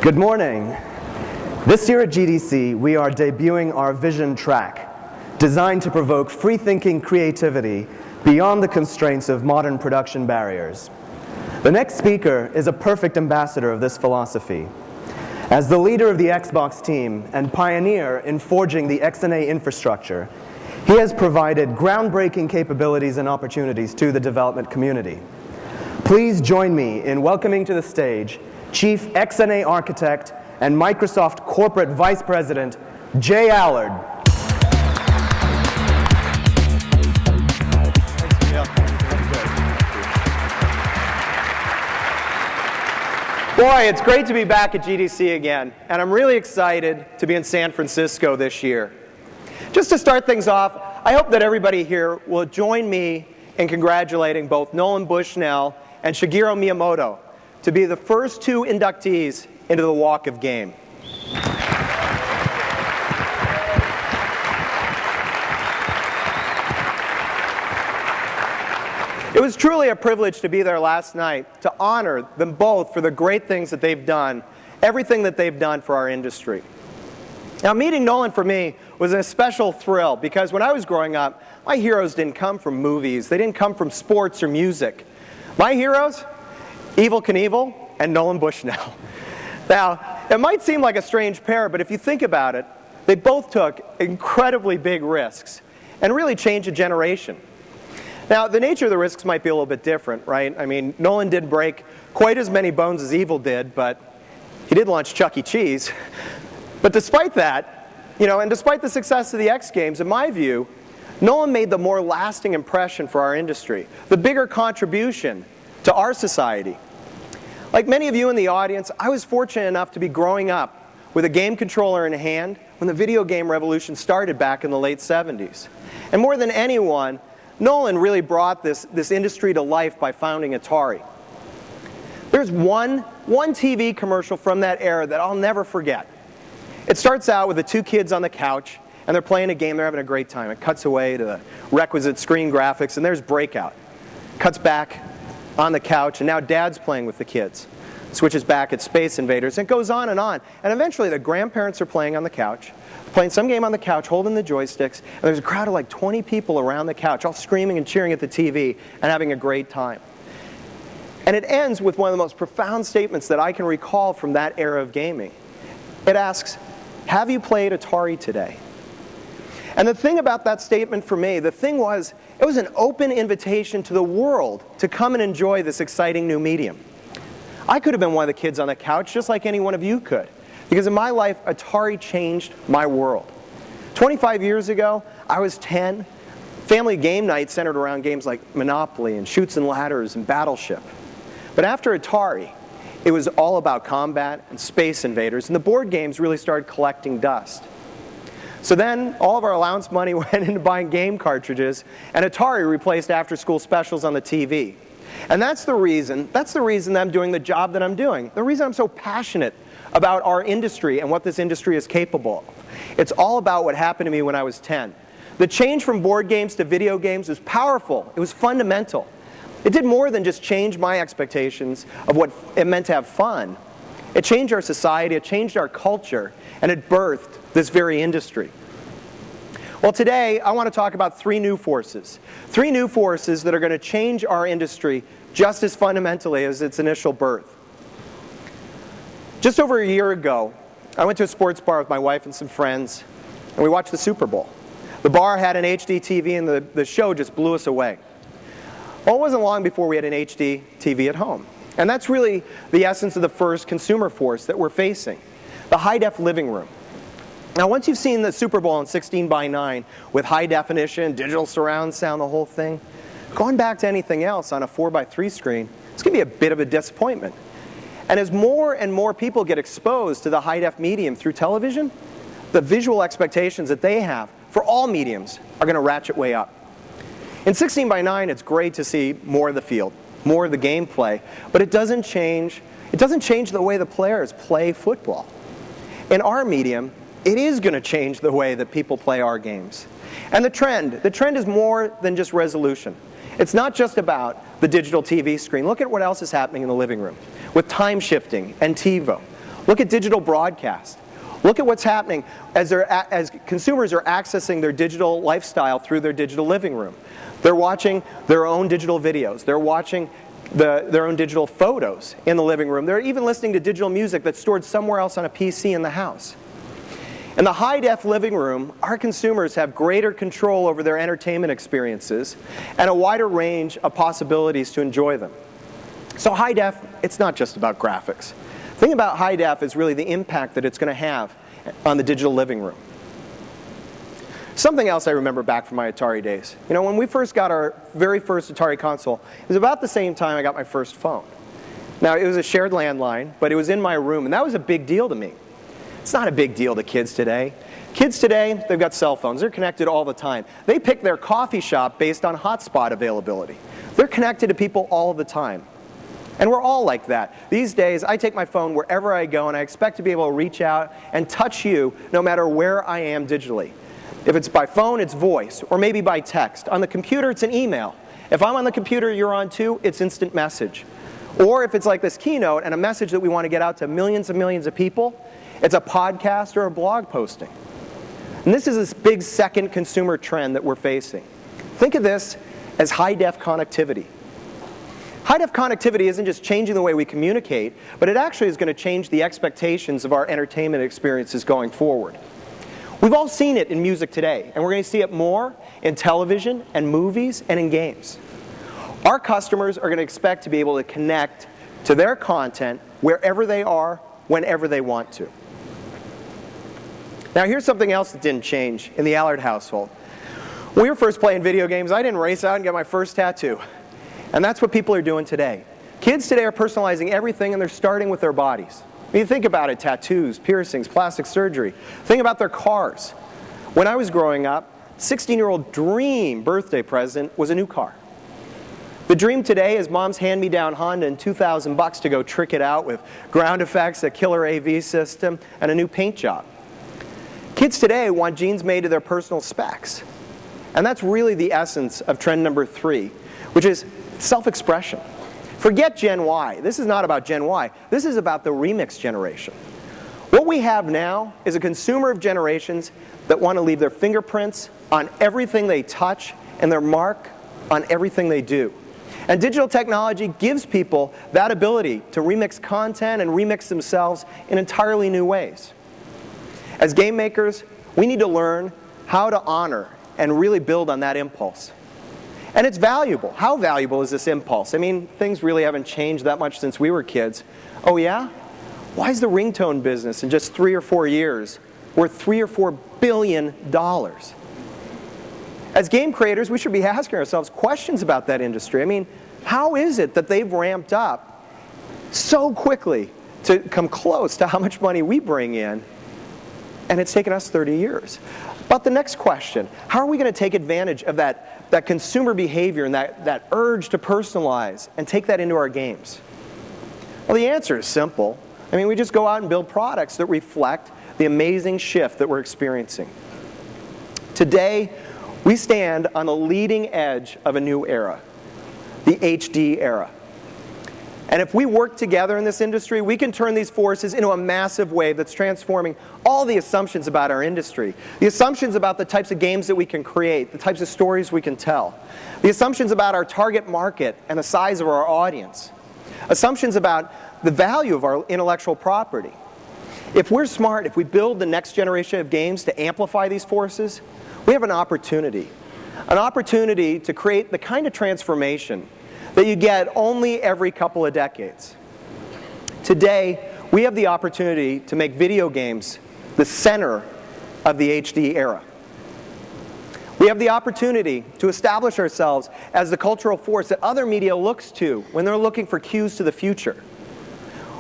Good morning. This year at GDC, we are debuting our vision track, designed to provoke free-thinking creativity beyond the constraints of modern production barriers. The next speaker is a perfect ambassador of this philosophy. As the leader of the Xbox team and pioneer in forging the XNA infrastructure, he has provided groundbreaking capabilities and opportunities to the development community. Please join me in welcoming to the stage Chief XNA Architect and Microsoft Corporate Vice President, Jay Allard. Boy, it's great to be back at GDC again, and I'm really excited to be in San Francisco this year. Just to start things off, I hope that everybody here will join me in congratulating both Nolan Bushnell and Shigeru Miyamoto to be the first two inductees into the Walk of Game. It was truly a privilege to be there last night to honor them both for the great things that they've done, everything that they've done for our industry. Now, meeting Nolan for me was a special thrill because when I was growing up, my heroes didn't come from movies. They didn't come from sports or music. My heroes? Evel Knievel and Nolan Bushnell. Now, it might seem like a strange pair, but if you think about it, they both took incredibly big risks and really changed a generation. Now, the nature of the risks might be a little bit different, right? I mean, Nolan didn't break quite as many bones as Evel did, but he did launch Chuck E. Cheese. But despite that, and despite the success of the X Games, in my view, Nolan made the more lasting impression for our industry, the bigger contribution to our society. Like many of you in the audience, I was fortunate enough to be growing up with a game controller in hand when the video game revolution started back in the late 70s. And more than anyone, Nolan really brought this industry to life by founding Atari. There's one TV commercial from that era that I'll never forget. It starts out with the two kids on the couch, and they're playing a game, they're having a great time. It cuts away to the requisite screen graphics, and there's Breakout. Cuts back on the couch, and now Dad's playing with the kids. Switches back at Space Invaders, and it goes on. And eventually the grandparents are playing on the couch, playing some game on the couch, holding the joysticks, and there's a crowd of like 20 people around the couch, all screaming and cheering at the TV and having a great time. And it ends with one of the most profound statements that I can recall from that era of gaming. It asks, "Have you played Atari today?" And the thing about that statement for me, it was an open invitation to the world to come and enjoy this exciting new medium. I could have been one of the kids on the couch just like any one of you could. Because in my life, Atari changed my world. 25 years ago, I was 10. Family game night centered around games like Monopoly and Chutes and Ladders and Battleship. But after Atari, it was all about combat and Space Invaders, and the board games really started collecting dust. So then, all of our allowance money went into buying game cartridges, and Atari replaced after-school specials on the TV. And that's the reason that I'm doing the job that I'm doing. The reason I'm so passionate about our industry and what this industry is capable of. It's all about what happened to me when I was 10. The change from board games to video games was powerful. It was fundamental. It did more than just change my expectations of what it meant to have fun. It changed our society, it changed our culture, and it birthed this very industry. Well, today I want to talk about three new forces that are going to change our industry just as fundamentally as its initial birth. Just over a year ago, I went to a sports bar with my wife and some friends, and we watched the Super Bowl. The bar had an HD TV, and the show just blew us away. Well, it wasn't long before we had an HD TV at home. And that's really the essence of the first consumer force that we're facing, the high-def living room. Now, once you've seen the Super Bowl in 16:9 with high definition, digital surround sound, the whole thing, going back to anything else on a 4:3 screen, it's going to be a bit of a disappointment. And as more and more people get exposed to the high-def medium through television, the visual expectations that they have for all mediums are going to ratchet way up. In 16:9, it's great to see more of the field, more of the gameplay, but it doesn't change the way the players play football. In our medium, it is going to change the way that people play our games. And the trend is more than just resolution. It's not just about the digital TV screen. Look at what else is happening in the living room with time shifting and TiVo. Look at digital broadcast. Look at what's happening as consumers are accessing their digital lifestyle through their digital living room. They're watching their own digital videos. They're watching their own digital photos in the living room. They're even listening to digital music that's stored somewhere else on a PC in the house. In the high-def living room, our consumers have greater control over their entertainment experiences and a wider range of possibilities to enjoy them. So high-def, it's not just about graphics. The thing about high-def is really the impact that it's going to have on the digital living room. Something else I remember back from my Atari days. You know, when we first got our very first Atari console, it was about the same time I got my first phone. Now, it was a shared landline, but it was in my room, and that was a big deal to me. It's not a big deal to kids today. Kids today, they've got cell phones. They're connected all the time. They pick their coffee shop based on hotspot availability. They're connected to people all the time. And we're all like that. These days, I take my phone wherever I go, and I expect to be able to reach out and touch you no matter where I am digitally. If it's by phone, it's voice, or maybe by text. On the computer, it's an email. If I'm on the computer, you're on too, it's instant message. Or if it's like this keynote and a message that we want to get out to millions and millions of people, it's a podcast or a blog posting. And this is this big second consumer trend that we're facing. Think of this as high-def connectivity. High-def connectivity isn't just changing the way we communicate, but it actually is going to change the expectations of our entertainment experiences going forward. We've all seen it in music today, and we're going to see it more in television and movies and in games. Our customers are going to expect to be able to connect to their content wherever they are, whenever they want to. Now, here's something else that didn't change in the Allard household. When we were first playing video games, I didn't race out and get my first tattoo. And that's what people are doing today. Kids today are personalizing everything, and they're starting with their bodies. When you think about it, tattoos, piercings, plastic surgery. Think about their cars. When I was growing up, 16-year-old dream birthday present was a new car. The dream today is mom's hand-me-down Honda and $2,000 to go trick it out with ground effects, a killer AV system, and a new paint job. Kids today want jeans made to their personal specs. And that's really the essence of trend number 3, which is self-expression. Forget Gen Y. This is not about Gen Y. This is about the remix generation. What we have now is a consumer of generations that want to leave their fingerprints on everything they touch and their mark on everything they do. And digital technology gives people that ability to remix content and remix themselves in entirely new ways. As game makers, we need to learn how to honor and really build on that impulse. And it's valuable. How valuable is this impulse? I mean, things really haven't changed that much since we were kids. Oh yeah? Why is the ringtone business in just 3 or 4 years worth $3 or $4 billion? As game creators, we should be asking ourselves questions about that industry. I mean, how is it that they've ramped up so quickly to come close to how much money we bring in, and it's taken us 30 years? But the next question, how are we going to take advantage of that consumer behavior and that urge to personalize and take that into our games? Well, the answer is simple. I mean, we just go out and build products that reflect the amazing shift that we're experiencing. Today, we stand on the leading edge of a new era, the HD era. And if we work together in this industry, we can turn these forces into a massive wave that's transforming all the assumptions about our industry. The assumptions about the types of games that we can create, the types of stories we can tell. The assumptions about our target market and the size of our audience. Assumptions about the value of our intellectual property. If we're smart, if we build the next generation of games to amplify these forces, we have an opportunity to create the kind of transformation that you get only every couple of decades. Today, we have the opportunity to make video games the center of the HD era. We have the opportunity to establish ourselves as the cultural force that other media looks to when they're looking for cues to the future.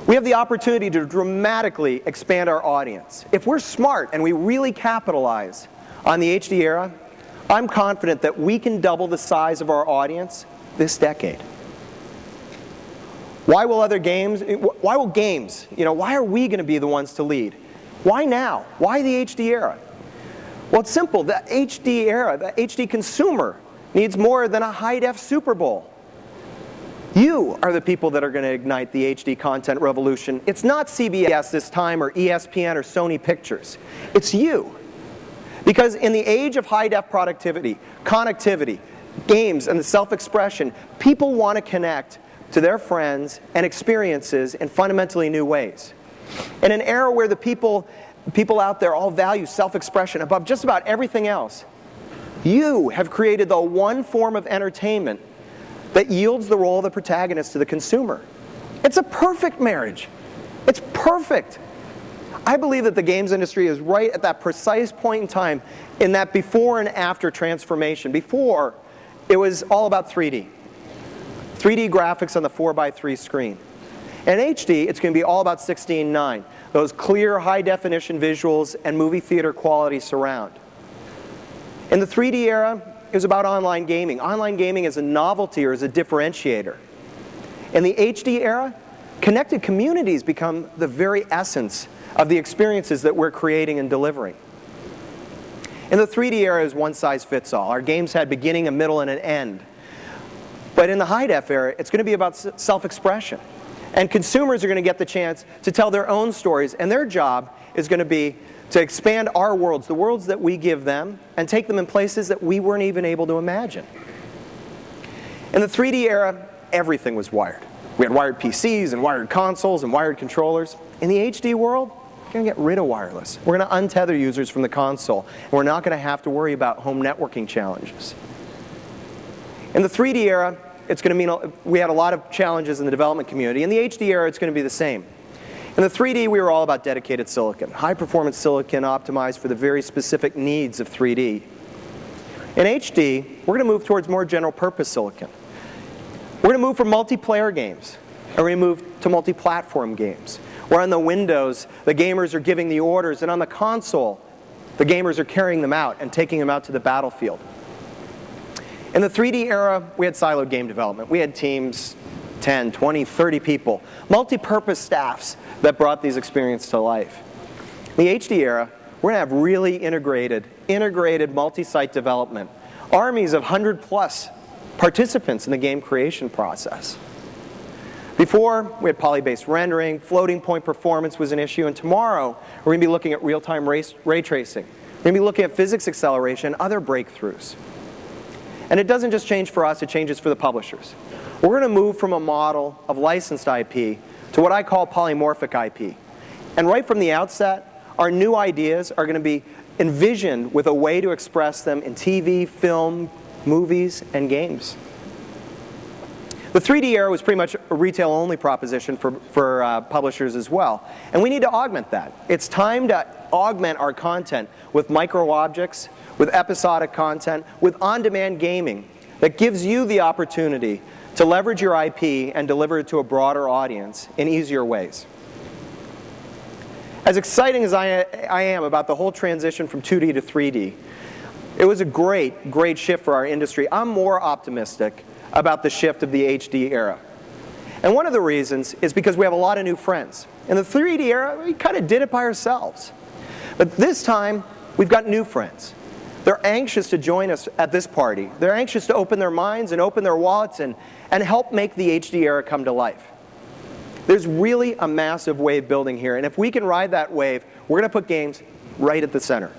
We have the opportunity to dramatically expand our audience. If we're smart and we really capitalize on the HD era, I'm confident that we can double the size of our audience this decade. Why will games, why are we going to be the ones to lead? Why now? Why the HD era? Well, it's simple. The HD era, the HD consumer, needs more than a high-def Super Bowl. You are the people that are going to ignite the HD content revolution. It's not CBS this time, or ESPN, or Sony Pictures. It's you. Because in the age of high-def productivity, connectivity, games, and the self-expression, people want to connect to their friends and experiences in fundamentally new ways. In an era where the people out there all value self-expression above just about everything else, you have created the one form of entertainment that yields the role of the protagonist to the consumer. It's a perfect marriage. It's perfect. I believe that the games industry is right at that precise point in time in that before and after transformation. Before, it was all about 3D. 3D graphics on the 4:3 screen. In HD, it's going to be all about 16:9. Those clear, high-definition visuals and movie theater quality surround. In the 3D era, it was about online gaming. Online gaming as a novelty or as a differentiator. In the HD era, connected communities become the very essence of the experiences that we're creating and delivering. In the 3D era, it was one size fits all. Our games had beginning, a middle, and an end. But in the high-def era, it's going to be about self-expression. And consumers are going to get the chance to tell their own stories, and their job is going to be to expand our worlds, the worlds that we give them, and take them in places that we weren't even able to imagine. In the 3D era, everything was wired. We had wired PCs and wired consoles and wired controllers. In the HD world, we're going to get rid of wireless. We're going to untether users from the console, and we're not going to have to worry about home networking challenges. In the 3D era, it's going to mean we had a lot of challenges in the development community. In the HD era, it's going to be the same. In the 3D, we were all about dedicated silicon, high-performance silicon optimized for the very specific needs of 3D. In HD, we're going to move towards more general-purpose silicon. We're going to move from multiplayer games, and we're going to move to multi-platform games, where on the Windows, the gamers are giving the orders, and on the console, the gamers are carrying them out and taking them out to the battlefield. In the 3D era, we had siloed game development. We had teams, 10, 20, 30 people, multi-purpose staffs that brought these experiences to life. In the HD era, we're going to have really integrated multi-site development, armies of 100+ participants in the game creation process. Before, we had poly-based rendering, floating point performance was an issue, and tomorrow, we're going to be looking at real-time ray tracing. We're going to be looking at physics acceleration and other breakthroughs. And it doesn't just change for us, it changes for the publishers. We're going to move from a model of licensed IP to what I call polymorphic IP. And right from the outset, our new ideas are going to be envisioned with a way to express them in TV, film, movies, and games. The 3D era was pretty much a retail-only proposition for publishers as well. And we need to augment that. It's time to augment our content with micro-objects, with episodic content, with on-demand gaming that gives you the opportunity to leverage your IP and deliver it to a broader audience in easier ways. As exciting as I am about the whole transition from 2D to 3D, it was a great shift for our industry. I'm more optimistic about the shift of the HD era. And one of the reasons is because we have a lot of new friends. In the 3D era, we kind of did it by ourselves. But this time, we've got new friends. They're anxious to join us at this party. They're anxious to open their minds and open their wallets and help make the HD era come to life. There's really a massive wave building here, and if we can ride that wave, we're going to put games right at the center.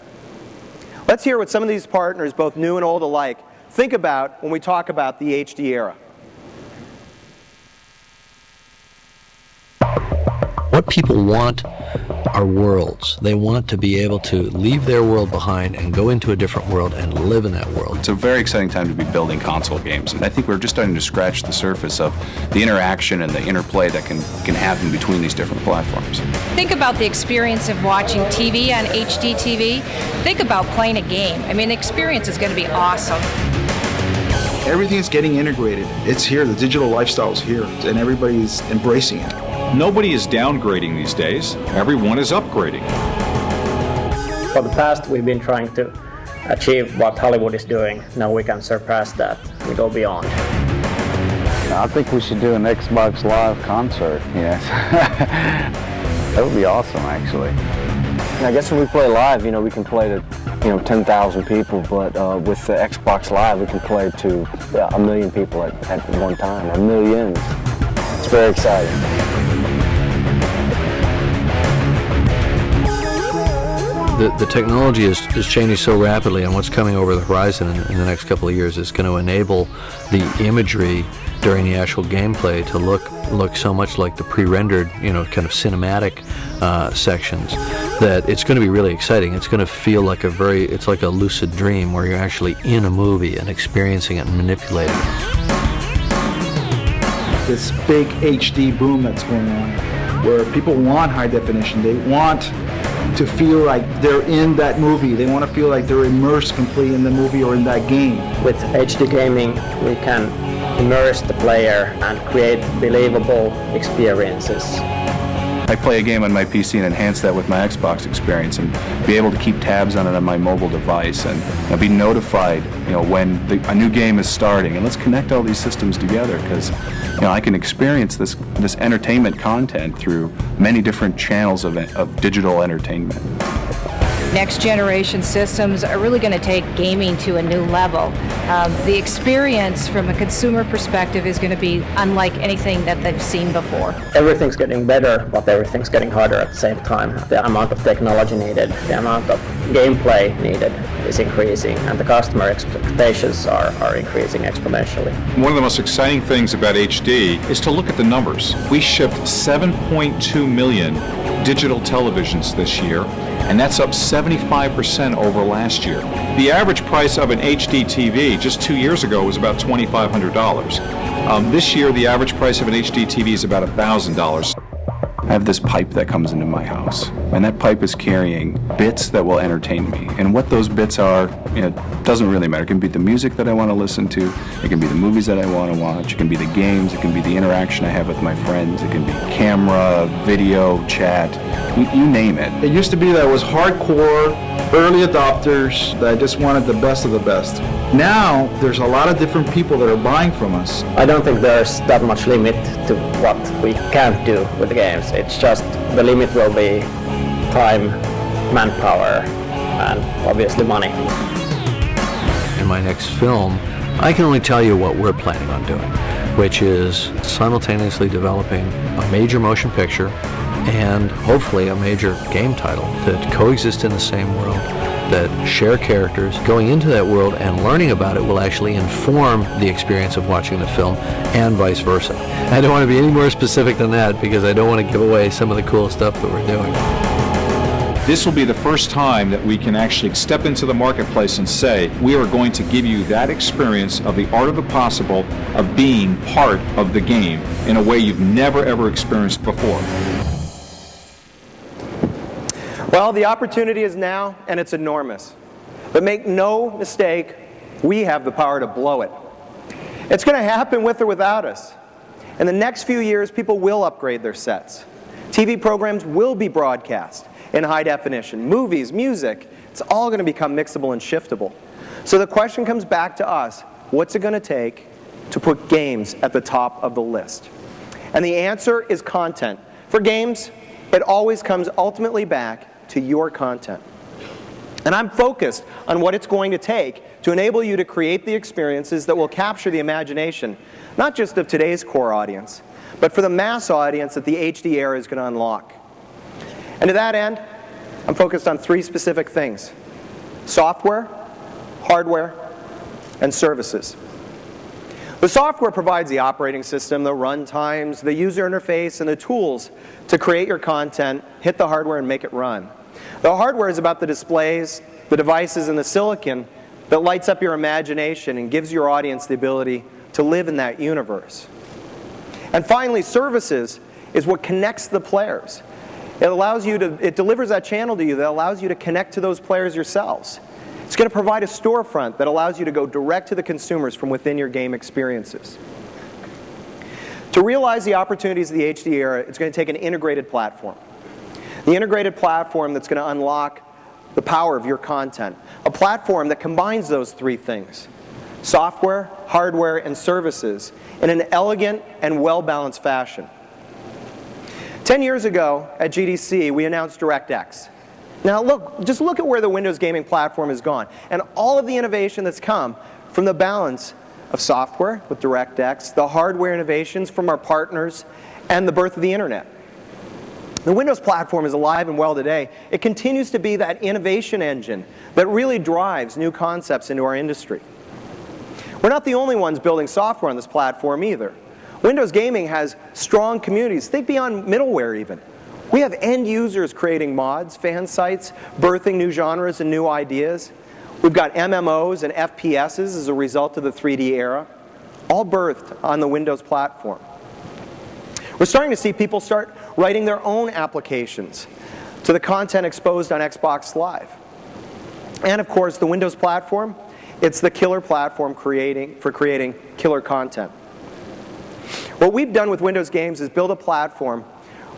Let's hear what some of these partners, both new and old alike, think about when we talk about the HD era. What people want are worlds. They want to be able to leave their world behind and go into a different world and live in that world. It's a very exciting time to be building console games, and I think we're just starting to scratch the surface of the interaction and the interplay that can happen between these different platforms. Think about the experience of watching TV on HD TV. Think about playing a game. I mean, the experience is going to be awesome. Everything's getting integrated. It's here. The digital lifestyle is here, and everybody's embracing it. Nobody is downgrading these days. Everyone is upgrading. For the past, we've been trying to achieve what Hollywood is doing. Now we can surpass that. We go beyond. I think we should do an Xbox Live concert, yes. That would be awesome, actually. I guess when we play live, we can play to 10,000 people, but with the Xbox Live, we can play to 1 million people at one time, or millions. It's very exciting. The technology is changing so rapidly, and what's coming over the horizon in the next couple of years is going to enable the imagery during the actual gameplay to look so much like the pre-rendered, kind of cinematic sections, that it's going to be really exciting. It's going to feel like it's like a lucid dream where you're actually in a movie and experiencing it and manipulating it. This big HD boom that's going on, where people want high definition. They want to feel like they're in that movie. They want to feel like they're immersed completely in the movie or in that game. With HD gaming, we can immerse the player and create believable experiences. I play a game on my PC and enhance that with my Xbox experience, and be able to keep tabs on it on my mobile device, and be notified, when a new game is starting. And let's connect all these systems together, because I can experience this entertainment content through many different channels of digital entertainment. Next generation systems are really going to take gaming to a new level. The experience from a consumer perspective is going to be unlike anything that they've seen before. Everything's getting better, but everything's getting harder at the same time. The amount of technology needed, the amount of gameplay needed is increasing, and the customer expectations are increasing exponentially. One of the most exciting things about HD is to look at the numbers. We shipped 7.2 million digital televisions this year, and that's up 75% over last year. The average price of an HD TV just 2 years ago was about $2,500. This year, the average price of an HD TV is about $1,000. I have this pipe that comes into my house, and that pipe is carrying bits that will entertain me. And what those bits are, doesn't really matter. It can be the music that I want to listen to, it can be the movies that I want to watch, it can be the games, it can be the interaction I have with my friends, it can be camera, video, chat, you name it. It used to be that it was hardcore, early adopters, that just wanted the best of the best. Now, there's a lot of different people that are buying from us. I don't think there's that much limit to what we can't do with the games. It's just the limit will be time, manpower, and obviously money. In my next film, I can only tell you what we're planning on doing, which is simultaneously developing a major motion picture and hopefully a major game title that coexist in the same world, that share characters. Going into that world and learning about it will actually inform the experience of watching the film, and vice versa. I don't want to be any more specific than that because I don't want to give away some of the cool stuff that we're doing. This will be the first time that we can actually step into the marketplace and say, we are going to give you that experience of the art of the possible, of being part of the game in a way you've never ever experienced before. Well, the opportunity is now, and it's enormous. But make no mistake, we have the power to blow it. It's going to happen with or without us. In the next few years, people will upgrade their sets. TV programs will be broadcast in high definition. Movies, music, it's all going to become mixable and shiftable. So the question comes back to us, what's it going to take to put games at the top of the list? And the answer is content. For games, it always comes ultimately back to your content. And I'm focused on what it's going to take to enable you to create the experiences that will capture the imagination, not just of today's core audience, but for the mass audience that the HD era is going to unlock. And to that end, I'm focused on three specific things: software, hardware, and services. The software provides the operating system, the run times, the user interface, and the tools to create your content, hit the hardware, and make it run. The hardware is about the displays, the devices, and the silicon that lights up your imagination and gives your audience the ability to live in that universe. And finally, services is what connects the players. It delivers that channel to you that allows you to connect to those players yourselves. It's going to provide a storefront that allows you to go direct to the consumers from within your game experiences. To realize the opportunities of the HD era, it's going to take an integrated platform. The integrated platform that's going to unlock the power of your content. A platform that combines those three things: software, hardware, and services in an elegant and well-balanced fashion. 10 years ago at GDC, we announced DirectX. Now look, just look at where the Windows gaming platform has gone, and all of the innovation that's come from the balance of software with DirectX, the hardware innovations from our partners, and the birth of the internet. The Windows platform is alive and well today. It continues to be that innovation engine that really drives new concepts into our industry. We're not the only ones building software on this platform either. Windows gaming has strong communities. Think beyond middleware even. We have end users creating mods, fan sites, birthing new genres and new ideas. We've got MMOs and FPSs as a result of the 3D era, all birthed on the Windows platform. We're starting to see people start writing their own applications to the content exposed on Xbox Live. And of course, the Windows platform, it's the killer platform for creating killer content. What we've done with Windows games is build a platform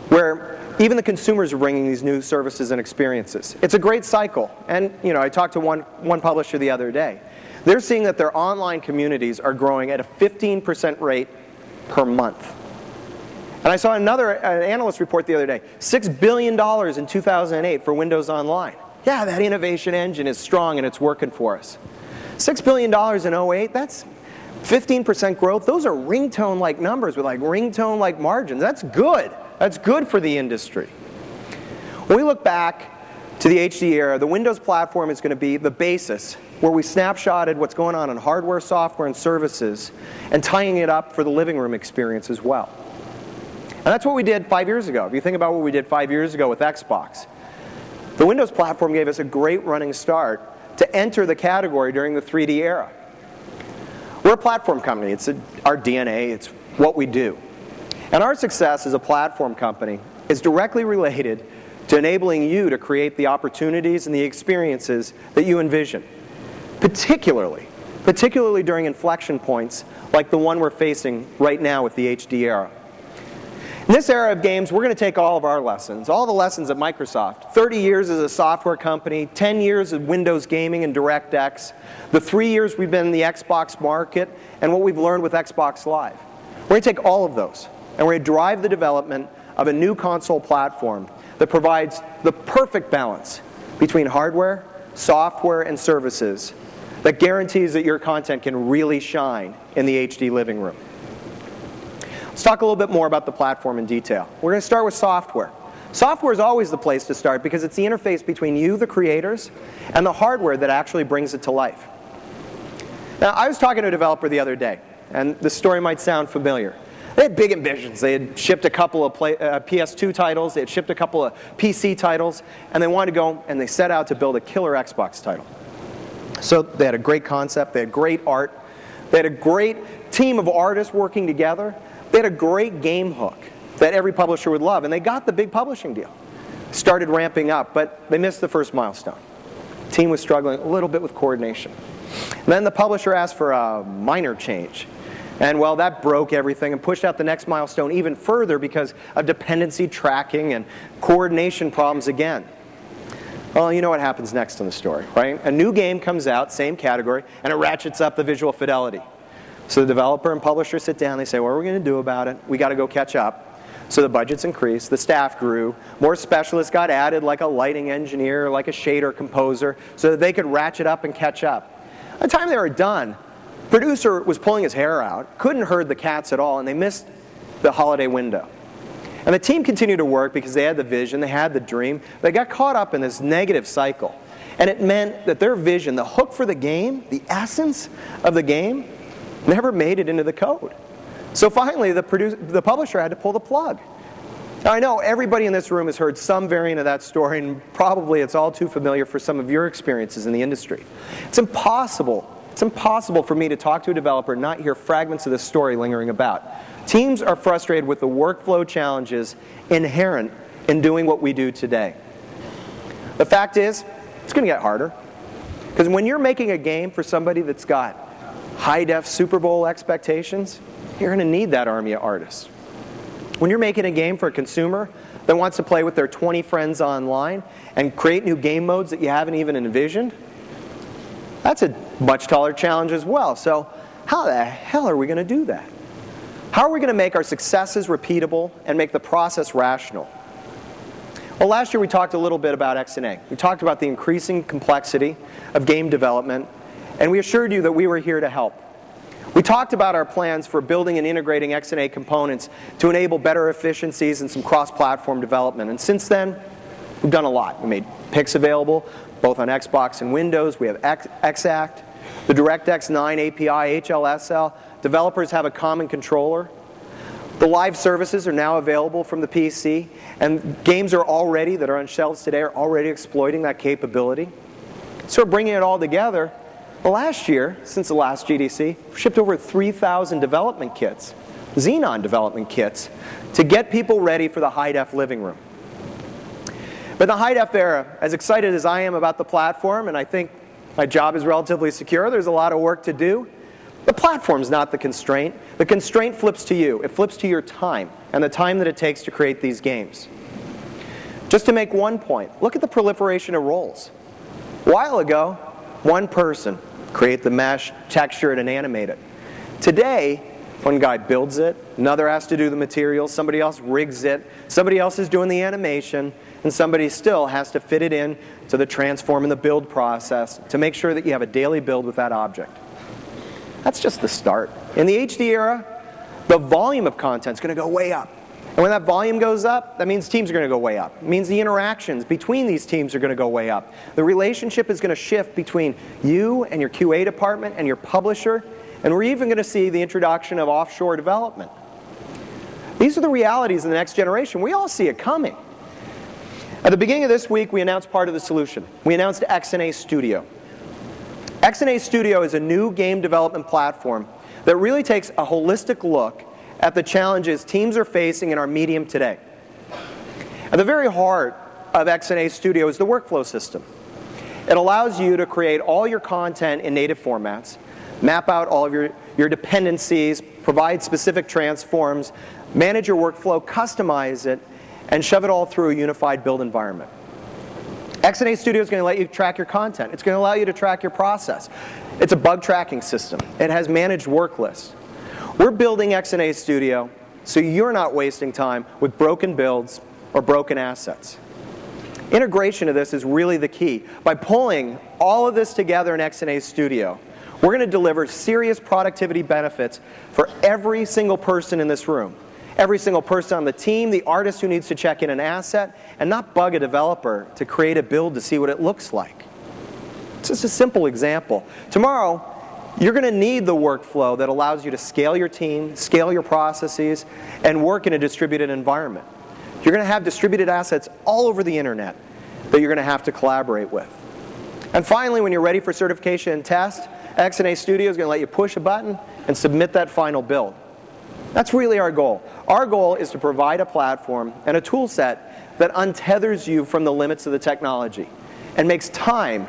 where even the consumers are bringing these new services and experiences. It's a great cycle. And I talked to one publisher the other day. They're seeing that their online communities are growing at a 15% rate per month. And I saw another analyst report the other day, $6 billion in 2008 for Windows Online. Yeah, that innovation engine is strong and it's working for us. $6 billion in 08, that's 15% growth. Those are ringtone-like numbers with like ringtone-like margins. That's good. That's good for the industry. When we look back to the HD era, the Windows platform is going to be the basis where we snapshotted what's going on in hardware, software, and services and tying it up for the living room experience as well. And that's what we did 5 years ago. If you think about what we did 5 years ago with Xbox, the Windows platform gave us a great running start to enter the category during the 3D era. We're a platform company. It's our DNA. It's what we do. And our success as a platform company is directly related to enabling you to create the opportunities and the experiences that you envision, particularly during inflection points like the one we're facing right now with the HD era. In this era of games, we're going to take all of our lessons, all the lessons at Microsoft, 30 years as a software company, 10 years of Windows gaming and DirectX, the 3 years we've been in the Xbox market, and what we've learned with Xbox Live. We're going to take all of those, and we're going to drive the development of a new console platform that provides the perfect balance between hardware, software, and services that guarantees that your content can really shine in the HD living room. Let's talk a little bit more about the platform in detail. We're going to start with software. Software is always the place to start because it's the interface between you, the creators, and the hardware that actually brings it to life. Now, I was talking to a developer the other day, and this story might sound familiar. They had big ambitions. They had shipped a couple of PS2 titles, they had shipped a couple of PC titles, and they wanted to go and they set out to build a killer Xbox title. So they had a great concept, they had great art, they had a great team of artists working together. They had a great game hook that every publisher would love, and they got the big publishing deal. Started ramping up, but they missed the first milestone. The team was struggling a little bit with coordination. And then the publisher asked for a minor change. And well, that broke everything and pushed out the next milestone even further because of dependency tracking and coordination problems again. Well, you know what happens next in the story, right? A new game comes out, same category, and it ratchets up the visual fidelity. So the developer and publisher sit down, they say, what are we going to do about it? We got to go catch up. So the budgets increased, the staff grew, more specialists got added like a lighting engineer, like a shader composer, so that they could ratchet up and catch up. By the time they were done, the producer was pulling his hair out, couldn't herd the cats at all, and they missed the holiday window. And the team continued to work because they had the vision, they had the dream. They got caught up in this negative cycle. And it meant that their vision, the hook for the game, the essence of the game, never made it into the code. So finally, the publisher had to pull the plug. Now, I know everybody in this room has heard some variant of that story, and probably it's all too familiar for some of your experiences in the industry. It's impossible for me to talk to a developer and not hear fragments of this story lingering about. Teams are frustrated with the workflow challenges inherent in doing what we do today. The fact is, it's going to get harder. Because when you're making a game for somebody that's got high-def Super Bowl expectations, you're going to need that army of artists. When you're making a game for a consumer that wants to play with their 20 friends online and create new game modes that you haven't even envisioned, that's a much taller challenge as well. So how the hell are we going to do that? How are we going to make our successes repeatable and make the process rational? Well, last year we talked a little bit about XNA. We talked about the increasing complexity of game development, and we assured you that we were here to help. We talked about our plans for building and integrating XNA components to enable better efficiencies and some cross-platform development. And since then, we've done a lot. We made PIX available, both on Xbox and Windows. We have XACT, the DirectX 9 API, HLSL. Developers have a common controller. The live services are now available from the PC, and games are already, that are on shelves today, are already exploiting that capability. So we're bringing it all together. Well, last year, since the last GDC, we've shipped over 3,000 development kits, Xenon development kits, to get people ready for the high-def living room. But in the high-def era, as excited as I am about the platform, and I think my job is relatively secure, there's a lot of work to do, the platform's not the constraint. The constraint flips to you. It flips to your time, and the time that it takes to create these games. Just to make one point, look at the proliferation of roles. A while ago, one person create the mesh, texture it, and animate it. Today, one guy builds it, another has to do the materials, somebody else rigs it, somebody else is doing the animation, and somebody still has to fit it in to the transform and the build process to make sure that you have a daily build with that object. That's just the start. In the HD era, the volume of content is going to go way up. And when that volume goes up, that means teams are going to go way up. It means the interactions between these teams are going to go way up. The relationship is going to shift between you and your QA department and your publisher, and we're even going to see the introduction of offshore development. These are the realities of the next generation. We all see it coming. At the beginning of this week, we announced part of the solution. We announced XNA Studio. XNA Studio is a new game development platform that really takes a holistic look at the challenges teams are facing in our medium today. At the very heart of XNA Studio is the workflow system. It allows you to create all your content in native formats, map out all of your dependencies, provide specific transforms, manage your workflow, customize it, and shove it all through a unified build environment. XNA Studio is going to let you track your content. It's going to allow you to track your process. It's a bug tracking system. It has managed work lists. We're building XNA Studio so you're not wasting time with broken builds or broken assets. Integration of this is really the key. By pulling all of this together in XNA Studio, we're going to deliver serious productivity benefits for every single person in this room. Every single person on the team, the artist who needs to check in an asset, and not bug a developer to create a build to see what it looks like. It's just a simple example. Tomorrow, you're going to need the workflow that allows you to scale your team, scale your processes, and work in a distributed environment. You're going to have distributed assets all over the internet that you're going to have to collaborate with. And finally, when you're ready for certification and test, XNA Studio is going to let you push a button and submit that final build. That's really our goal. Our goal is to provide a platform and a tool set that untethers you from the limits of the technology and makes time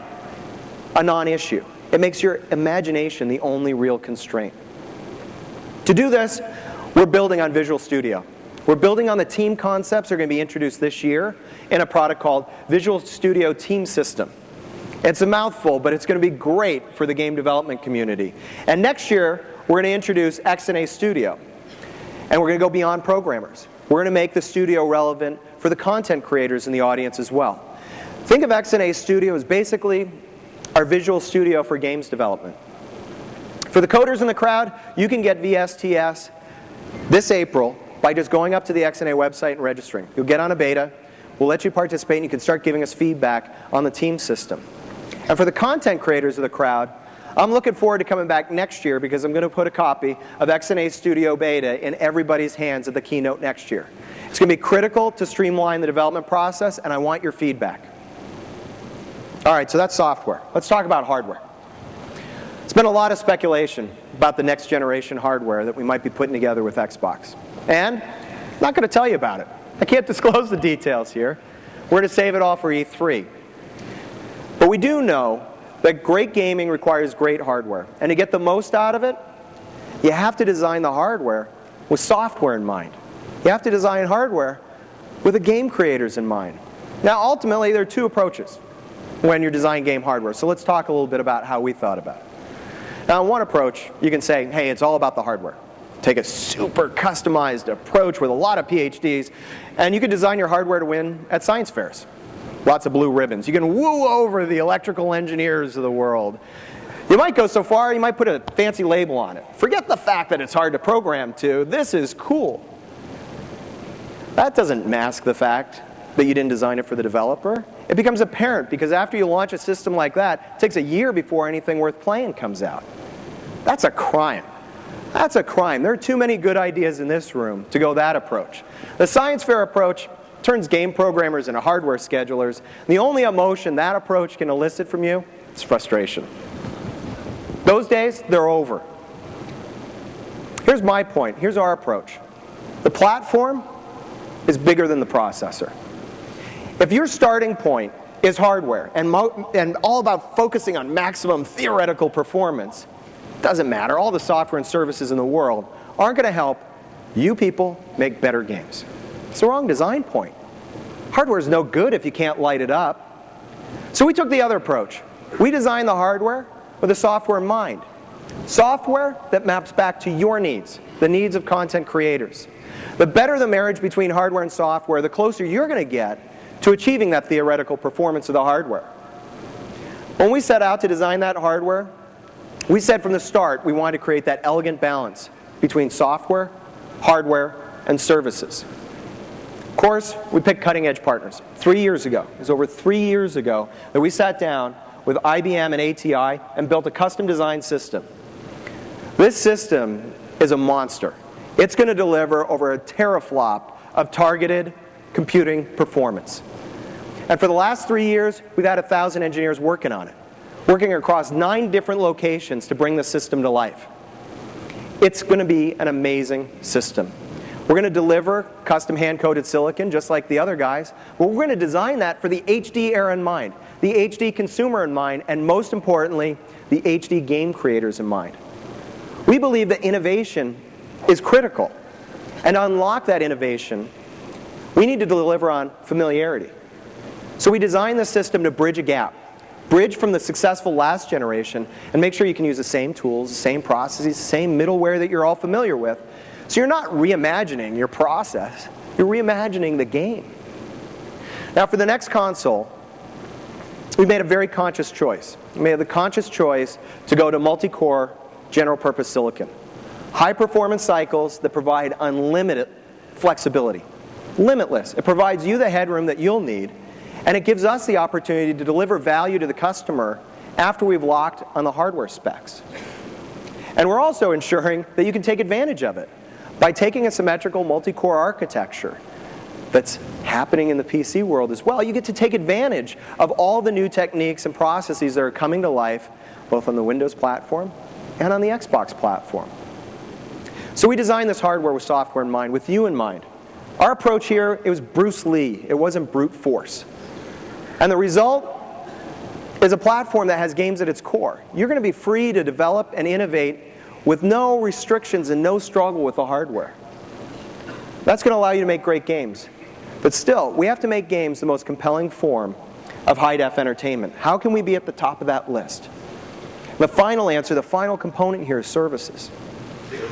a non-issue. It makes your imagination the only real constraint. To do this, we're building on Visual Studio. We're building on the team concepts that are going to be introduced this year in a product called Visual Studio Team System. It's a mouthful, but it's going to be great for the game development community. And next year, we're going to introduce XNA Studio. And we're going to go beyond programmers. We're going to make the studio relevant for the content creators in the audience as well. Think of XNA Studio as basically our Visual Studio for games development. For the coders in the crowd, you can get VSTS this April by just going up to the XNA website and registering. You'll get on a beta. We'll let you participate, and you can start giving us feedback on the team system. And for the content creators of the crowd, I'm looking forward to coming back next year because I'm going to put a copy of XNA Studio Beta in everybody's hands at the keynote next year. It's going to be critical to streamline the development process, and I want your feedback. All right, so that's software. Let's talk about hardware. There's been a lot of speculation about the next generation hardware that we might be putting together with Xbox. And I'm not going to tell you about it. I can't disclose the details here. We're going to save it all for E3. But we do know that great gaming requires great hardware. And to get the most out of it, you have to design the hardware with software in mind. You have to design hardware with the game creators in mind. Now, ultimately, there are two approaches when you're designing game hardware. So let's talk a little bit about how we thought about it. Now, in one approach, you can say, hey, it's all about the hardware. take a super customized approach with a lot of PhDs, and you can design your hardware to win at science fairs. Lots of blue ribbons. You can woo over the electrical engineers of the world. You might go so far, you might put a fancy label on it. Forget the fact that it's hard to program to. This is cool. That doesn't mask the fact that you didn't design it for the developer. It becomes apparent because after you launch a system like that, it takes a year before anything worth playing comes out. That's a crime. That's a crime. There are too many good ideas in this room to go that approach. The science fair approach turns game programmers into hardware schedulers. The only emotion that approach can elicit from you is frustration. Those days, they're over. Here's my point. Here's our approach. The platform is bigger than the processor. If your starting point is hardware and all about focusing on maximum theoretical performance, doesn't matter. All the software and services in the world aren't going to help you people make better games. It's the wrong design point. Hardware is no good if you can't light it up. So we took the other approach. We designed the hardware with the software in mind. Software that maps back to your needs, the needs of content creators. The better the marriage between hardware and software, the closer you're going to get to achieving that theoretical performance of the hardware. When we set out to design that hardware, we said from the start we wanted to create that elegant balance between software, hardware, and services. Of course, we picked cutting-edge partners. 3 years ago, it was over 3 years ago, that we sat down with IBM and ATI and built a custom design system. This system is a monster. It's going to deliver over a teraflop of targeted computing performance. And for the last 3 years, we've had 1,000 engineers working on it, working across 9 different locations to bring the system to life. It's going to be an amazing system. We're going to deliver custom hand-coded silicon, just like the other guys, but we're going to design that for the HD era in mind, the HD consumer in mind, and most importantly, the HD game creators in mind. We believe that innovation is critical. And to unlock that innovation, we need to deliver on familiarity. So we designed the system to bridge a gap. Bridge from the successful last generation and make sure you can use the same tools, the same processes, the same middleware that you're all familiar with. So you're not reimagining your process, you're reimagining the game. Now for the next console, we made a very conscious choice. We made the conscious choice to go to multi-core general purpose silicon. High performance cycles that provide unlimited flexibility. Limitless. It provides you the headroom that you'll need, and it gives us the opportunity to deliver value to the customer after we've locked on the hardware specs. And we're also ensuring that you can take advantage of it by taking a symmetrical multi-core architecture that's happening in the PC world as well. You get to take advantage of all the new techniques and processes that are coming to life both on the Windows platform and on the Xbox platform. So we designed this hardware with software in mind, with you in mind. Our approach here, it was Bruce Lee. It wasn't brute force. And the result is a platform that has games at its core. You're going to be free to develop and innovate with no restrictions and no struggle with the hardware. That's going to allow you to make great games. But still, we have to make games the most compelling form of high-def entertainment. How can we be at the top of that list? The final answer, the final component here is services.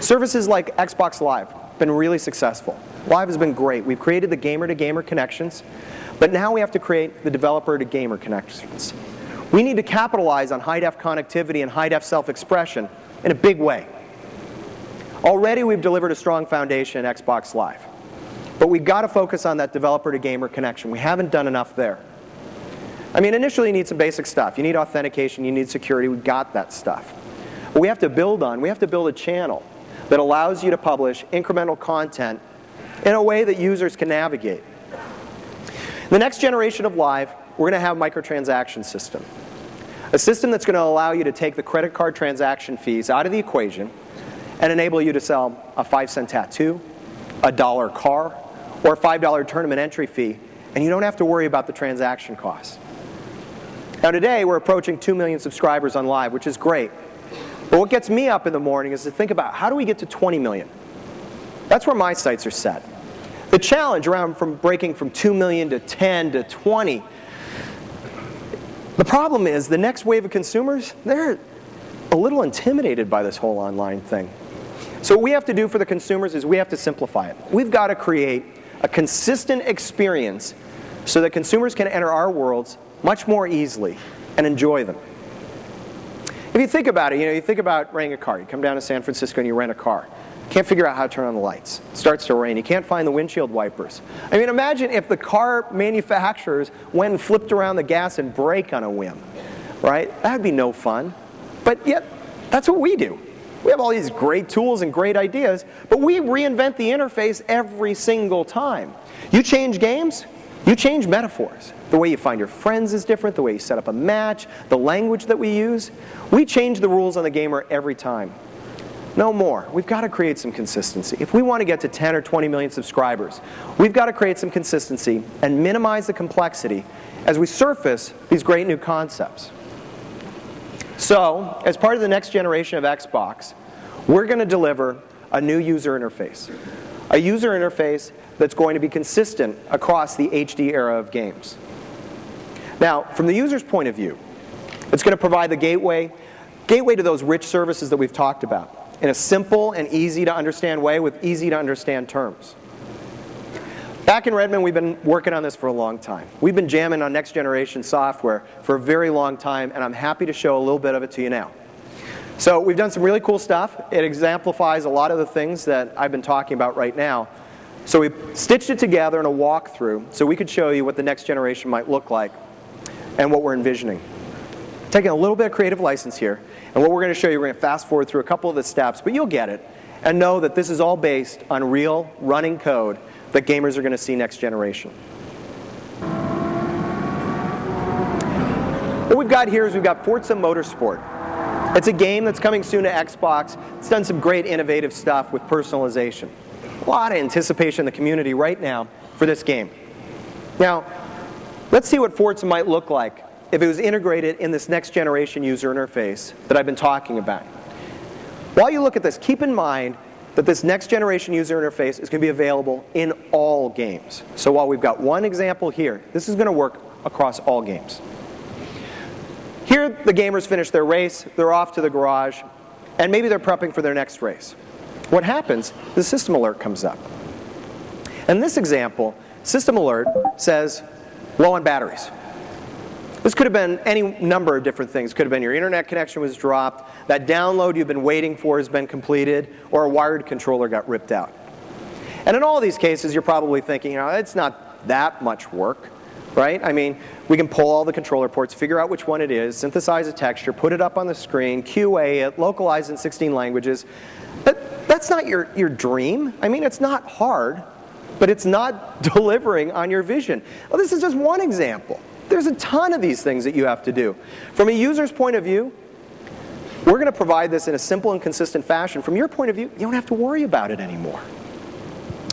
Services like Xbox Live have been really successful. Live has been great. We've created the gamer-to-gamer connections, but now we have to create the developer-to-gamer connections. We need to capitalize on high-def connectivity and high-def self-expression in a big way. Already we've delivered a strong foundation in Xbox Live, but we've got to focus on that developer-to-gamer connection. We haven't done enough there. I mean, initially you need some basic stuff. You need authentication, you need security. We've got that stuff. But we have to build a channel that allows you to publish incremental content in a way that users can navigate. The next generation of Live, we're going to have a microtransaction system. A system that's going to allow you to take the credit card transaction fees out of the equation and enable you to sell a 5-cent tattoo, a $1 car, or a $5 tournament entry fee, and you don't have to worry about the transaction costs. Now today, we're approaching 2 million subscribers on Live, which is great. But what gets me up in the morning is to think about how do we get to 20 million? That's where my sights are set. The challenge around from breaking from 2 million to 10 to 20, the problem is the next wave of consumers, they're a little intimidated by this whole online thing. So what we have to do for the consumers is we have to simplify it. We've got to create a consistent experience so that consumers can enter our worlds much more easily and enjoy them. If you think about it, you think about renting a car. You come down to San Francisco and you rent a car. Can't figure out how to turn on the lights. It starts to rain. You can't find the windshield wipers. I mean, imagine if the car manufacturers went and flipped around the gas and brake on a whim, right? That would be no fun. But yet, that's what we do. We have all these great tools and great ideas, but we reinvent the interface every single time. You change games, you change metaphors. The way you find your friends is different, the way you set up a match, the language that we use. We change the rules on the gamer every time. No more. We've got to create some consistency. If we want to get to 10 or 20 million subscribers, we've got to create some consistency and minimize the complexity as we surface these great new concepts. So, as part of the next generation of Xbox, we're going to deliver a new user interface. A user interface that's going to be consistent across the HD era of games. Now, from the user's point of view, it's going to provide the gateway to those rich services that we've talked about in a simple and easy to understand way with easy to understand terms. Back in Redmond, we've been working on this for a long time. We've been jamming on next generation software for a very long time, and I'm happy to show a little bit of it to you now. So we've done some really cool stuff. It exemplifies a lot of the things that I've been talking about right now. So we stitched it together in a walkthrough so we could show you what the next generation might look like and what we're envisioning. Taking a little bit of creative license here, and what we're going to show you, we're going to fast forward through a couple of the steps, but you'll get it, and know that this is all based on real, running code that gamers are going to see next generation. What we've got here is we've got Forza Motorsport. It's a game that's coming soon to Xbox. It's done some great innovative stuff with personalization. A lot of anticipation in the community right now for this game. Now, let's see what Forza might look like if it was integrated in this next generation user interface that I've been talking about. While you look at this, keep in mind that this next generation user interface is going to be available in all games. So while we've got one example here, this is going to work across all games. Here, the gamers finish their race, they're off to the garage, and maybe they're prepping for their next race. What happens? The system alert comes up. In this example, system alert says, low on batteries. This could have been any number of different things. It could have been your internet connection was dropped, that download you've been waiting for has been completed, or a wired controller got ripped out. And in all these cases, you're probably thinking, it's not that much work, right? I mean, we can pull all the controller ports, figure out which one it is, synthesize a texture, put it up on the screen, QA it, localize in 16 languages. But that's not your dream. I mean, it's not hard, but it's not delivering on your vision. Well, this is just one example. There's a ton of these things that you have to do. From a user's point of view, we're going to provide this in a simple and consistent fashion. From your point of view, you don't have to worry about it anymore.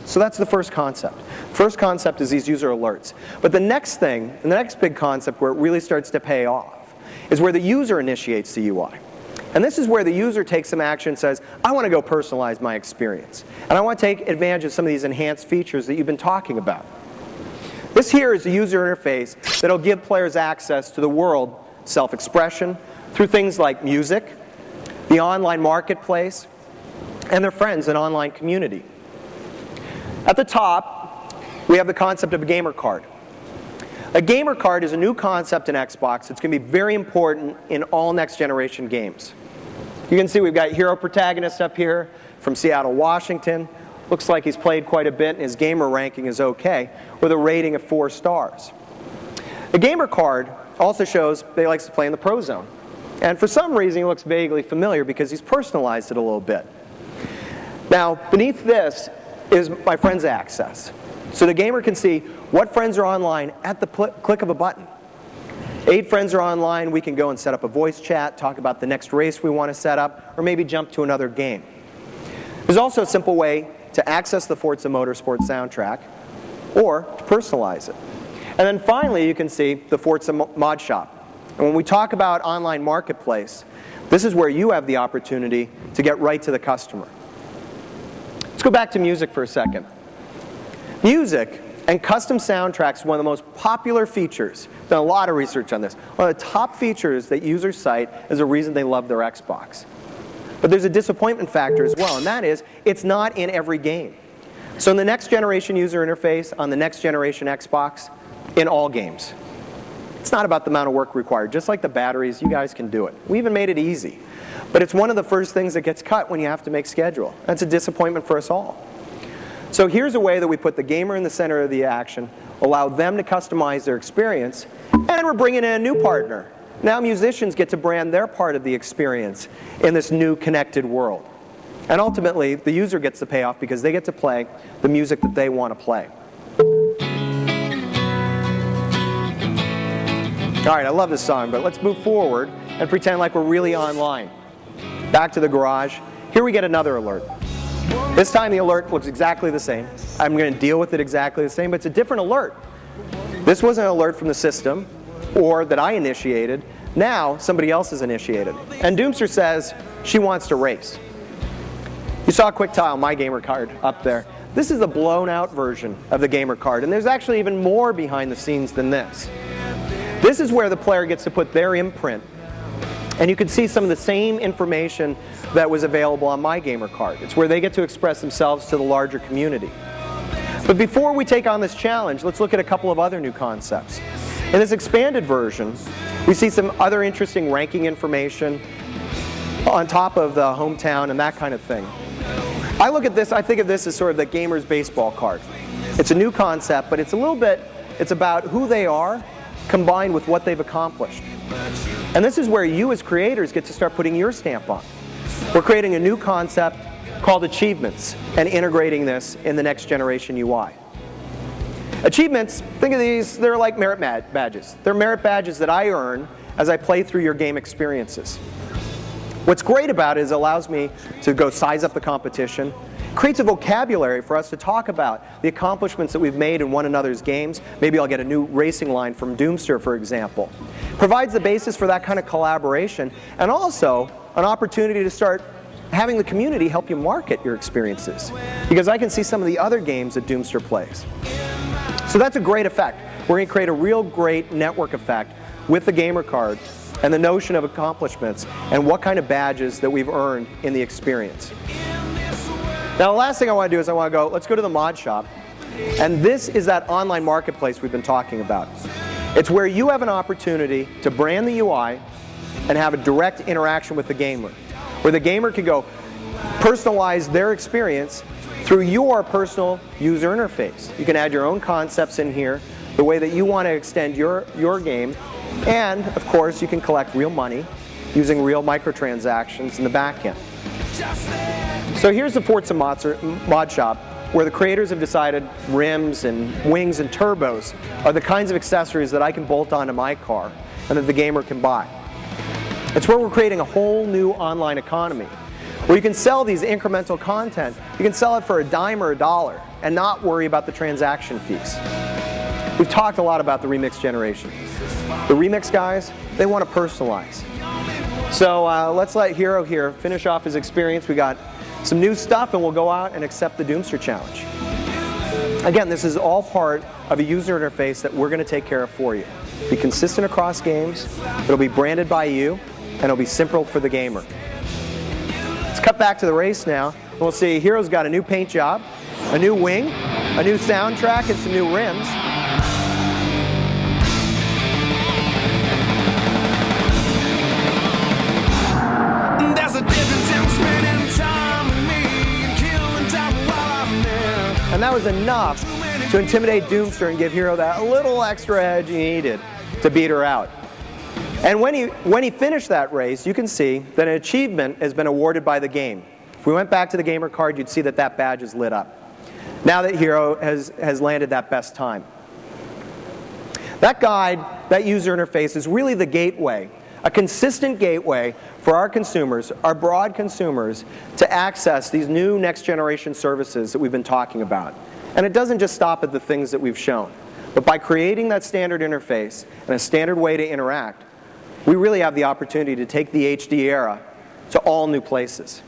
So that's the first concept. First concept is these user alerts. But the next thing, and the next big concept where it really starts to pay off, is where the user initiates the UI. And this is where the user takes some action and says, I want to go personalize my experience. And I want to take advantage of some of these enhanced features that you've been talking about. This here is the user interface that will give players access to the world self-expression through things like music, the online marketplace, and their friends and online community. At the top, we have the concept of a gamer card. A gamer card is a new concept in Xbox. It's going to be very important in all next generation games. You can see we've got hero protagonist up here from Seattle, Washington. Looks like he's played quite a bit and his gamer ranking is okay, with a rating of 4 stars. The gamer card also shows that he likes to play in the Pro Zone. And for some reason he looks vaguely familiar because he's personalized it a little bit. Now, beneath this is my friends access. So the gamer can see what friends are online at the click of a button. 8 friends are online, we can go and set up a voice chat, talk about the next race we want to set up, or maybe jump to another game. There's also a simple way to access the Forza Motorsport soundtrack, or to personalize it. And then finally, you can see the Forza Mod Shop. And when we talk about online marketplace, this is where you have the opportunity to get right to the customer. Let's go back to music for a second. Music and custom soundtracks is one of the most popular features. I've done a lot of research on this. One of the top features that users cite as a reason they love their Xbox. But there's a disappointment factor as well, and that is it's not in every game. So in the next generation user interface, on the next generation Xbox, in all games. It's not about the amount of work required. Just like the batteries, you guys can do it. We even made it easy. But it's one of the first things that gets cut when you have to make schedule. That's a disappointment for us all. So here's a way that we put the gamer in the center of the action, allow them to customize their experience, and we're bringing in a new partner. Now musicians get to brand their part of the experience in this new connected world. And ultimately, the user gets the payoff because they get to play the music that they want to play. All right, I love this song, but let's move forward and pretend like we're really online. Back to the garage. Here we get another alert. This time the alert looks exactly the same. I'm going to deal with it exactly the same, but it's a different alert. This was an alert from the system, or that I initiated. Now somebody else has initiated. And Doomster says she wants to race. You saw a quick tile, my gamer card, up there. This is a blown out version of the gamer card, and there's actually even more behind the scenes than this. This is where the player gets to put their imprint. And you can see some of the same information that was available on my gamer card. It's where they get to express themselves to the larger community. But before we take on this challenge, let's look at a couple of other new concepts. In this expanded version, we see some other interesting ranking information on top of the hometown and that kind of thing. I look at this, I think of this as sort of the gamer's baseball card. It's a new concept, but it's a little bit, it's about who they are combined with what they've accomplished. And this is where you as creators get to start putting your stamp on. We're creating a new concept called achievements and integrating this in the next generation UI. Achievements, think of these, they're like merit badges. They're merit badges that I earn as I play through your game experiences. What's great about it is it allows me to go size up the competition, creates a vocabulary for us to talk about the accomplishments that we've made in one another's games. Maybe I'll get a new racing line from Doomster, for example. Provides the basis for that kind of collaboration, and also an opportunity to start having the community help you market your experiences. Because I can see some of the other games that Doomster plays. So that's a great effect. We're going to create a real great network effect with the gamer card and the notion of accomplishments and what kind of badges that we've earned in the experience. Now the last thing I want to do is let's go to the mod shop. And this is that online marketplace we've been talking about. It's where you have an opportunity to brand the UI and have a direct interaction with the gamer. Where the gamer can go personalize their experience through your personal user interface. You can add your own concepts in here, the way that you want to extend your game. And, of course, you can collect real money using real microtransactions in the back end. So here's the Forza Mod Shop, where the creators have decided rims and wings and turbos are the kinds of accessories that I can bolt onto my car and that the gamer can buy. It's where we're creating a whole new online economy, where you can sell these incremental content. You can sell it for a dime or a dollar and not worry about the transaction fees. We've talked a lot about the remix generation. The remix guys, they want to personalize. So let's let Hero here finish off his experience. We got some new stuff, and we'll go out and accept the Doomster Challenge. Again, this is all part of a user interface that we're going to take care of for you. Be consistent across games, it'll be branded by you, and it'll be simple for the gamer. Let's cut back to the race now, and we'll see Hero's got a new paint job, a new wing, a new soundtrack, and some new rims. And that was enough to intimidate Doomster and give Hero that little extra edge he needed to beat her out. And when he finished that race, you can see that an achievement has been awarded by the game. If we went back to the gamer card, you'd see that that badge is lit up. Now that Hero has landed that best time. That guide, that user interface is really the gateway, a consistent gateway for our consumers, our broad consumers, to access these new next generation services that we've been talking about. And it doesn't just stop at the things that we've shown. But by creating that standard interface and a standard way to interact, we really have the opportunity to take the HD era to all new places.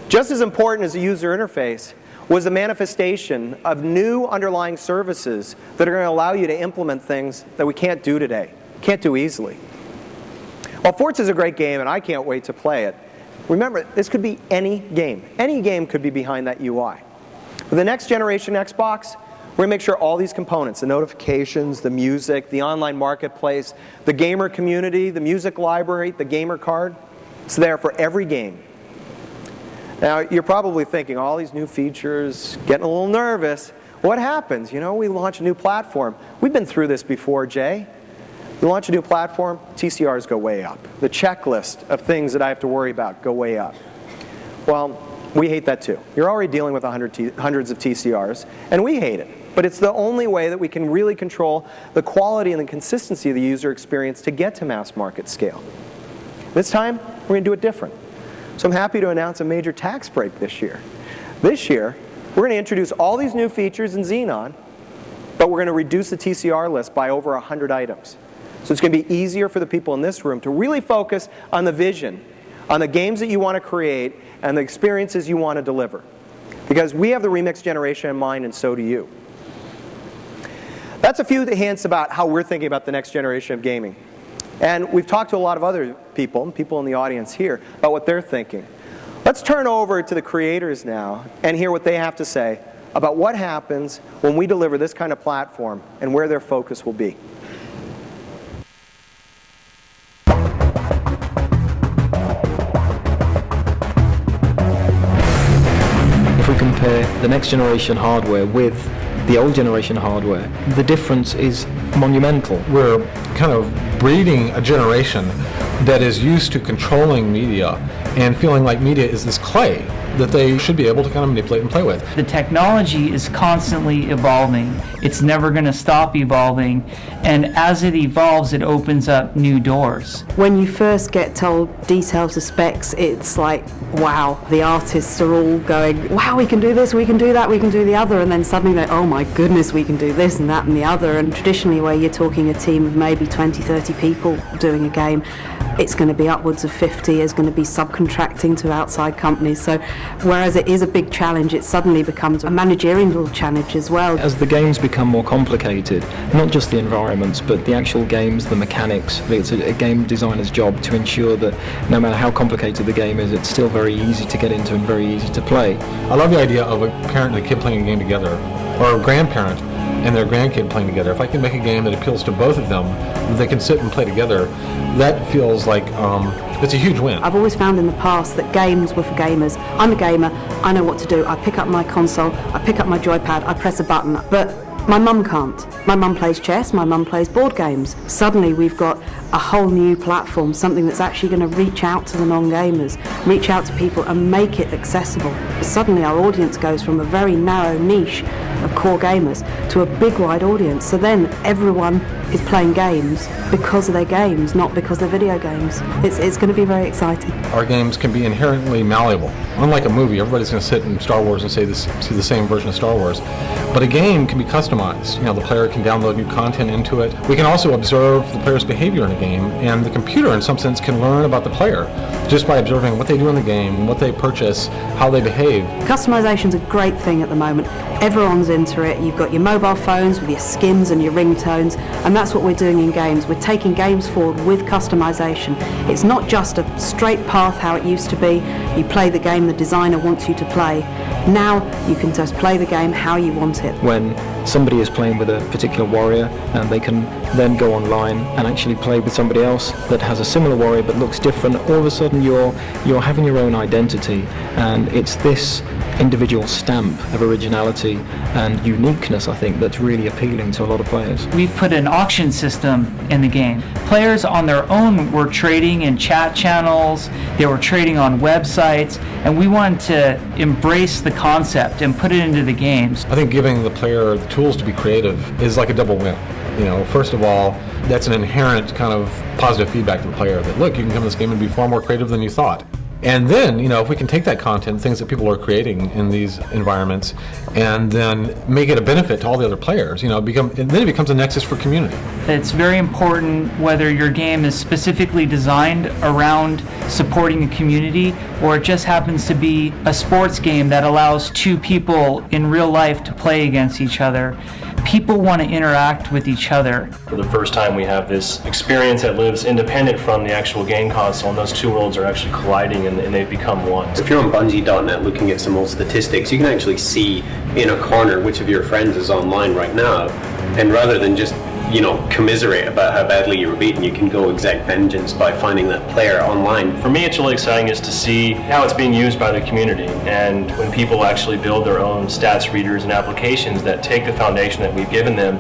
Just as important as the user interface was the manifestation of new underlying services that are going to allow you to implement things that we can't do today, can't do easily. Well, Forza is a great game, and I can't wait to play it. Remember, this could be any game. Any game could be behind that UI. With the next generation Xbox, we're going to make sure all these components, the notifications, the music, the online marketplace, the gamer community, the music library, the gamer card, it's there for every game. Now, you're probably thinking, all these new features, getting a little nervous. What happens? You know, we launch a new platform. We've been through this before, Jay. We launch a new platform, TCRs go way up. The checklist of things that I have to worry about go way up. Well, we hate that too. You're already dealing with hundreds of TCRs, and we hate it. But it's the only way that we can really control the quality and the consistency of the user experience to get to mass market scale. This time, we're going to do it different. So I'm happy to announce a major tax break this year. This year, we're going to introduce all these new features in Xenon, but we're going to reduce the TCR list by over 100 items. So it's going to be easier for the people in this room to really focus on the vision, on the games that you want to create, and the experiences you want to deliver. Because we have the remix generation in mind, and so do you. That's a few hints about how we're thinking about the next generation of gaming. And we've talked to a lot of other people in the audience here, about what they're thinking. Let's turn over to the creators now and hear what they have to say about what happens when we deliver this kind of platform and where their focus will be. If we compare the next generation hardware with the old generation hardware, the difference is monumental. We're kind of breeding a generation that is used to controlling media and feeling like media is this clay that they should be able to kind of manipulate and play with. The technology is constantly evolving. It's never going to stop evolving. And as it evolves, it opens up new doors. When you first get told details of specs, it's like, wow, the artists are all going, wow, we can do this, we can do that, we can do the other. And then suddenly they're, oh my goodness, we can do this and that and the other. And traditionally where you're talking a team of maybe 20, 30 people doing a game, it's going to be upwards of 50, is going to be subcontracting to outside companies. So whereas it is a big challenge, it suddenly becomes a managerial challenge as well. As the games become more complicated, not just the environments, but the actual games, the mechanics, it's a game designer's job to ensure that no matter how complicated the game is, it's still very easy to get into and very easy to play. I love the idea of a parent and a kid playing a game together, or a grandparent and their grandkid playing together. If I can make a game that appeals to both of them, that they can sit and play together, that feels like it's a huge win. I've always found in the past that games were for gamers. I'm a gamer, I know what to do. I pick up my console, I pick up my joypad, I press a button. But my mum can't. My mum plays chess, my mum plays board games. Suddenly we've got a whole new platform, something that's actually going to reach out to the non-gamers, reach out to people and make it accessible. Suddenly our audience goes from a very narrow niche of core gamers to a big wide audience. So then everyone is playing games because of their games, not because they're video games. It's going to be very exciting. Our games can be inherently malleable. Unlike a movie, everybody's going to sit in Star Wars and see the same version of Star Wars. But a game can be customized. You know, the player can download new content into it. We can also observe the player's behavior in a game, and the computer, in some sense, can learn about the player just by observing what they do in the game, what they purchase, how they behave. Customization's a great thing at the moment. Everyone's into it. You've got your mobile phones with your skins and your ringtones, and that's what we're doing in games. We're taking games forward with customization. It's not just a straight path how it used to be. You play the game the designer wants you to play. Now you can just play the game how you want it. When somebody is playing with a particular warrior and they can then go online and actually play with somebody else that has a similar warrior but looks different, all of a sudden you're having your own identity, and it's this individual stamp of originality and uniqueness, I think, that's really appealing to a lot of players. We've put an auction system in the game. Players on their own were trading in chat channels, they were trading on websites, and we wanted to embrace the concept and put it into the games. I think giving the player the tools to be creative is like a double win. You know, first of all, that's an inherent kind of positive feedback to the player that, look, you can come to this game and be far more creative than you thought. And then, you know, if we can take that content, things that people are creating in these environments, and then make it a benefit to all the other players, you know, and then it becomes a nexus for community. It's very important whether your game is specifically designed around supporting a community, or it just happens to be a sports game that allows two people in real life to play against each other. people want to interact with each other. For the first time, we have this experience that lives independent from the actual game console, and those two worlds are actually colliding, and they've become one. If you're on Bungie.net looking at some old statistics, you can actually see in a corner which of your friends is online right now, and rather than just commiserate about how badly you were beaten, you can go exact vengeance by finding that player online. For me, it's really exciting is to see how it's being used by the community, and when people actually build their own stats readers and applications that take the foundation that we've given them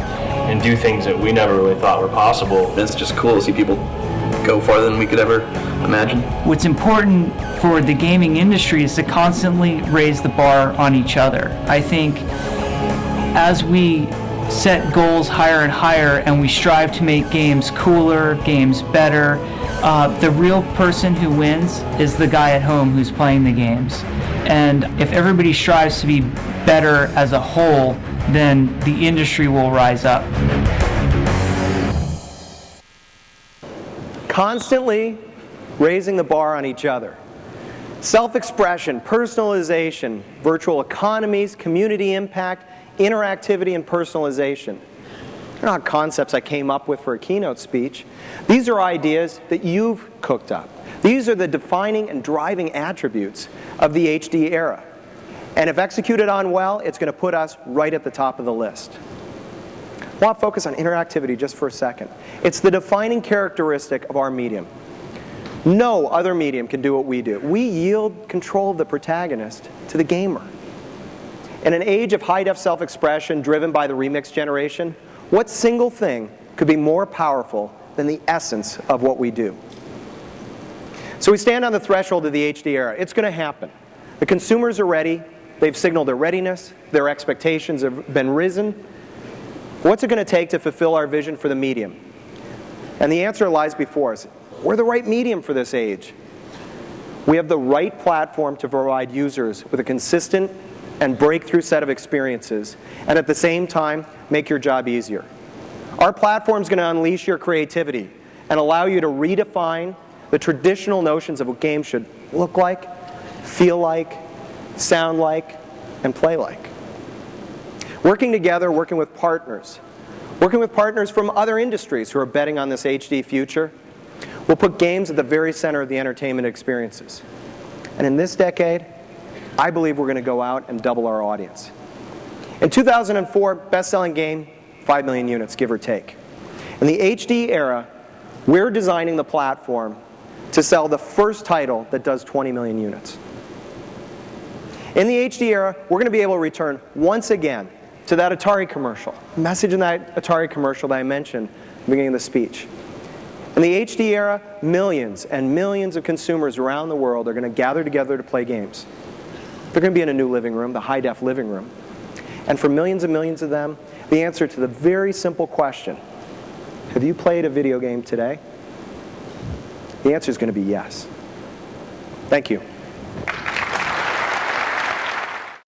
and do things that we never really thought were possible. It's just cool to see people go farther than we could ever imagine. What's important for the gaming industry is to constantly raise the bar on each other. I think as we set goals higher and higher and we strive to make games cooler, games better, the real person who wins is the guy at home who's playing the games. And if everybody strives to be better as a whole, then the industry will rise up. Constantly raising the bar on each other. Self-expression, personalization, virtual economies, community impact, interactivity, and personalization. They're not concepts I came up with for a keynote speech. These are ideas that you've cooked up. These are the defining and driving attributes of the HD era. And if executed on well, it's going to put us right at the top of the list. I want to focus on interactivity just for a second. It's the defining characteristic of our medium. No other medium can do what we do. We yield control of the protagonist to the gamer. In an age of high-def self-expression driven by the remix generation, what single thing could be more powerful than the essence of what we do? So we stand on the threshold of the HD era. It's going to happen. The consumers are ready. They've signaled their readiness. Their expectations have been risen. What's it going to take to fulfill our vision for the medium? And the answer lies before us. We're the right medium for this age. We have the right platform to provide users with a consistent and breakthrough set of experiences, and at the same time, make your job easier. Our platform is going to unleash your creativity and allow you to redefine the traditional notions of what games should look like, feel like, sound like, and play like. Working together, working with partners from other industries who are betting on this HD future, will put games at the very center of the entertainment experiences. And in this decade, I believe we're going to go out and double our audience. In 2004, best-selling game, 5 million units, give or take. In the HD era, we're designing the platform to sell the first title that does 20 million units. In the HD era, we're going to be able to return once again to that Atari commercial. The message in that Atari commercial that I mentioned at the beginning of the speech. In the HD era, millions and millions of consumers around the world are going to gather together to play games. They're going to be in a new living room, the high-def living room. And for millions and millions of them, the answer to the very simple question, have you played a video game today? The answer is going to be yes. Thank you.